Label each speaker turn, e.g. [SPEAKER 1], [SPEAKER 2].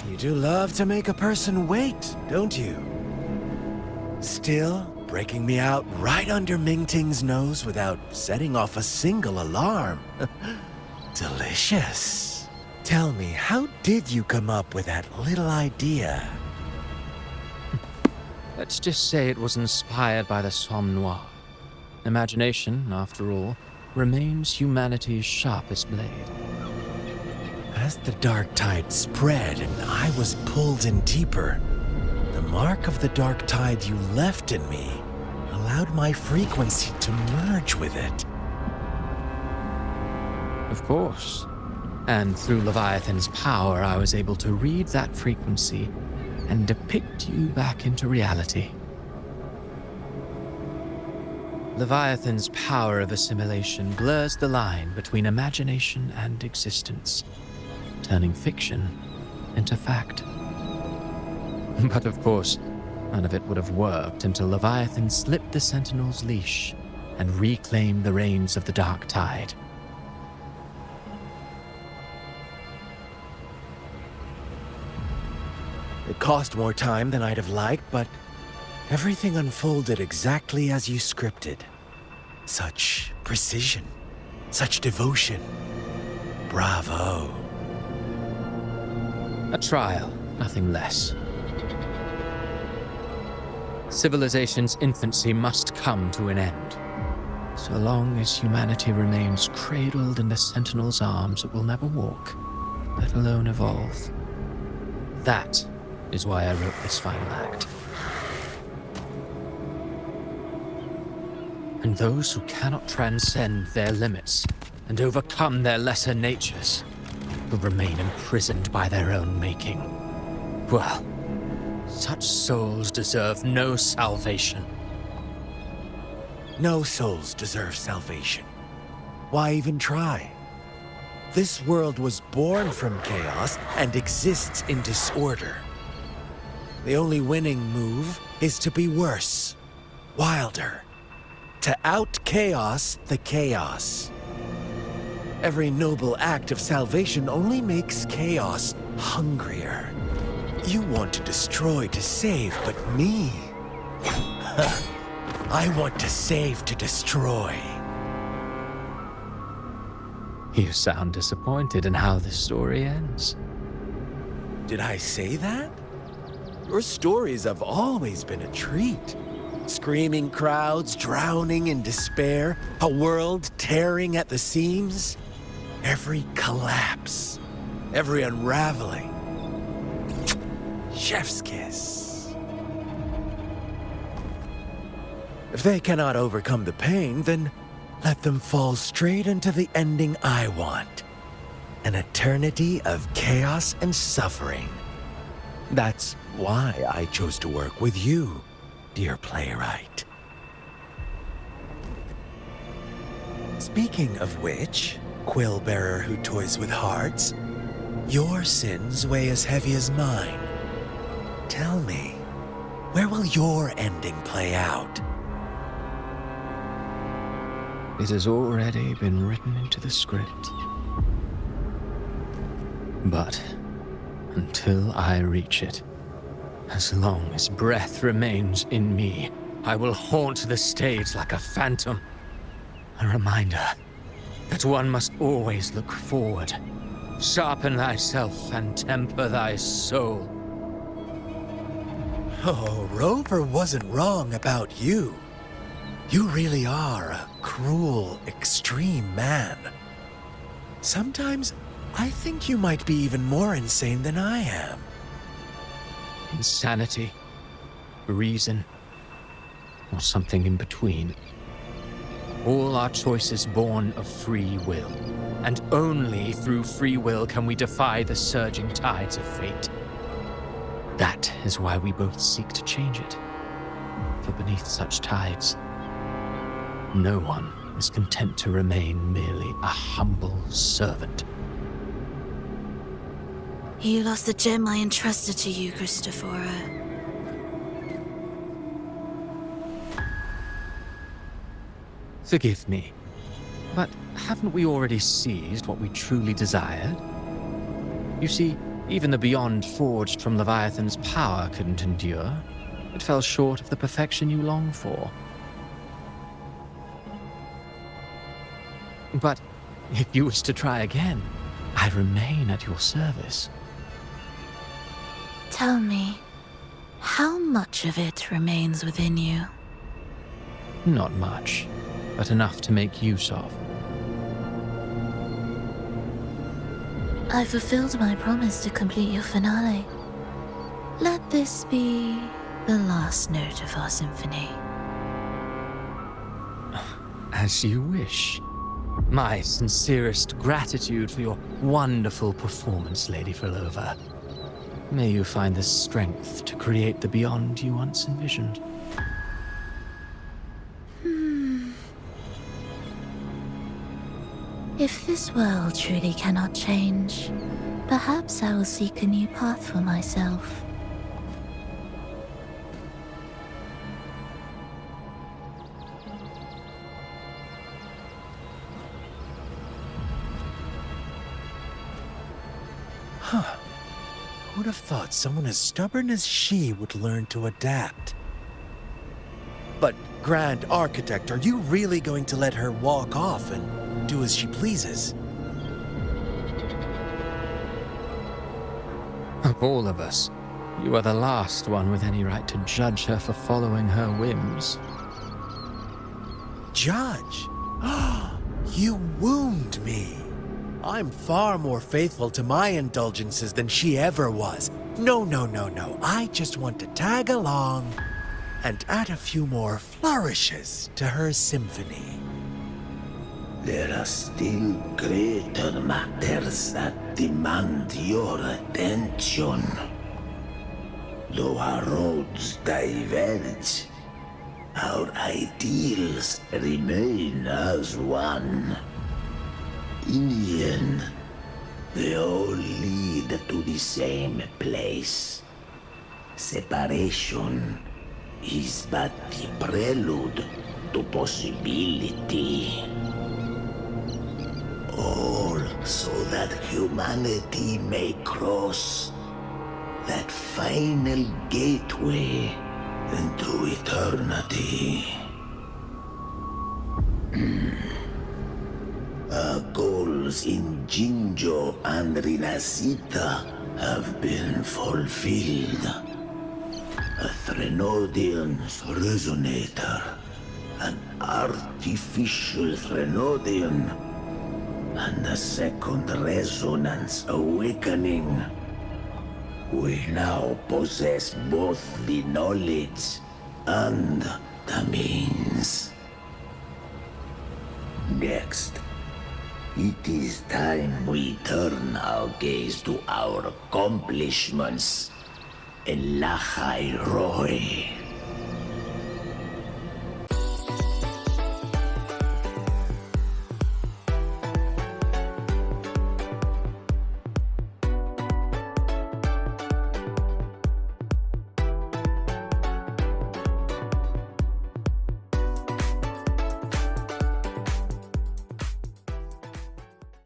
[SPEAKER 1] You do love to make a person wait, don't you? Still, breaking me out right under Mingting's nose without setting off a single alarm. Delicious. Tell me, how did you come up with that little idea?
[SPEAKER 2] Let's just say it was inspired by the Somme Noir. Imagination, after all, remains humanity's sharpest blade.
[SPEAKER 1] As the dark tide spread and I was pulled in deeper, the mark of the dark tide you left in me allowed my frequency to merge with it.
[SPEAKER 2] Of course. And through Leviathan's power, I was able to read that frequency and depict you back into reality. Leviathan's power of assimilation blurs the line between imagination and existence, turning fiction into fact. But of course, none of it would have worked until Leviathan slipped the Sentinel's leash and reclaimed the reins of the Dark Tide.
[SPEAKER 1] It cost more time than I'd have liked, but everything unfolded exactly as you scripted. Such precision, such devotion. Bravo.
[SPEAKER 2] A trial, nothing less. Civilization's infancy must come to an end. So long as humanity remains cradled in the Sentinel's arms, it will never walk, let alone evolve. That is why I wrote this final act. And those who cannot transcend their limits and overcome their lesser natures will remain imprisoned by their own making. Well, such souls deserve no salvation.
[SPEAKER 1] No souls deserve salvation. Why even try? This world was born from chaos and exists in disorder. The only winning move is to be worse, wilder, to out-chaos the chaos. Every noble act of salvation only makes chaos hungrier. You want to destroy to save, but me? I want to save to destroy.
[SPEAKER 2] You sound disappointed in how this story ends.
[SPEAKER 1] Did I say that? Your stories have always been a treat. Screaming crowds drowning in despair, a world tearing at the seams. Every collapse, every unraveling. Chef's kiss. If they cannot overcome the pain, then let them fall straight into the ending I want. An eternity of chaos and suffering. That's why I chose to work with you, dear playwright. Speaking of which, quill bearer who toys with hearts, your sins weigh as heavy as mine. Tell me, where will your ending play out?
[SPEAKER 2] It has already been written into the script. But until I reach it, as long as breath remains in me, I will haunt the stage like a phantom. A reminder that one must always look forward. Sharpen thyself and temper thy soul.
[SPEAKER 1] Oh, Rover wasn't wrong about you. You really are a cruel, extreme man. Sometimes I think you might be even more insane than I am.
[SPEAKER 2] Insanity, reason, or something in between. All our choices born of free will, and only through free will can we defy the surging tides of fate. That is why we both seek to change it. For beneath such tides, no one is content to remain merely a humble servant.
[SPEAKER 3] You lost the gem I entrusted to you, Cristoforo.
[SPEAKER 2] Forgive me, but haven't we already seized what we truly desired? You see, Even the beyond forged from Leviathan's power couldn't endure. It fell short of the perfection you long for. But if you wish to try again, I remain at your service.
[SPEAKER 3] Tell me, how much of it remains within you?
[SPEAKER 2] Not much, but enough to make use of.
[SPEAKER 3] I fulfilled my promise to complete your finale. Let this be the last note of our symphony.
[SPEAKER 2] As you wish. My sincerest gratitude for your wonderful performance, Lady Frolova. May you find the strength to create the beyond you once envisioned.
[SPEAKER 3] If this world truly cannot change, perhaps I will seek a new path for myself.
[SPEAKER 1] Who'd have thought someone as stubborn as she would learn to adapt? But, Grand Architect, are you really going to let her walk off and do as she pleases?
[SPEAKER 2] Of all of us, you are the last one with any right to judge her for following her whims.
[SPEAKER 1] Judge? You wound me. I'm far more faithful to my indulgences than she ever was. No. I just want to tag along and add a few more flourishes to her symphony.
[SPEAKER 4] There are still greater matters that demand your attention. Though our roads diverge, our ideals remain as one. In the end, they all lead to the same place. Separation is but the prelude to possibility. All so that humanity may cross that final gateway into eternity. Our goals in Jinjo and Rinasita have been fulfilled. A Threnodian's Resonator, an artificial Threnodian, and a second Resonance Awakening. We now possess both the knowledge and the means. Next, it is time we turn our gaze to our accomplishments in Lahai Roi.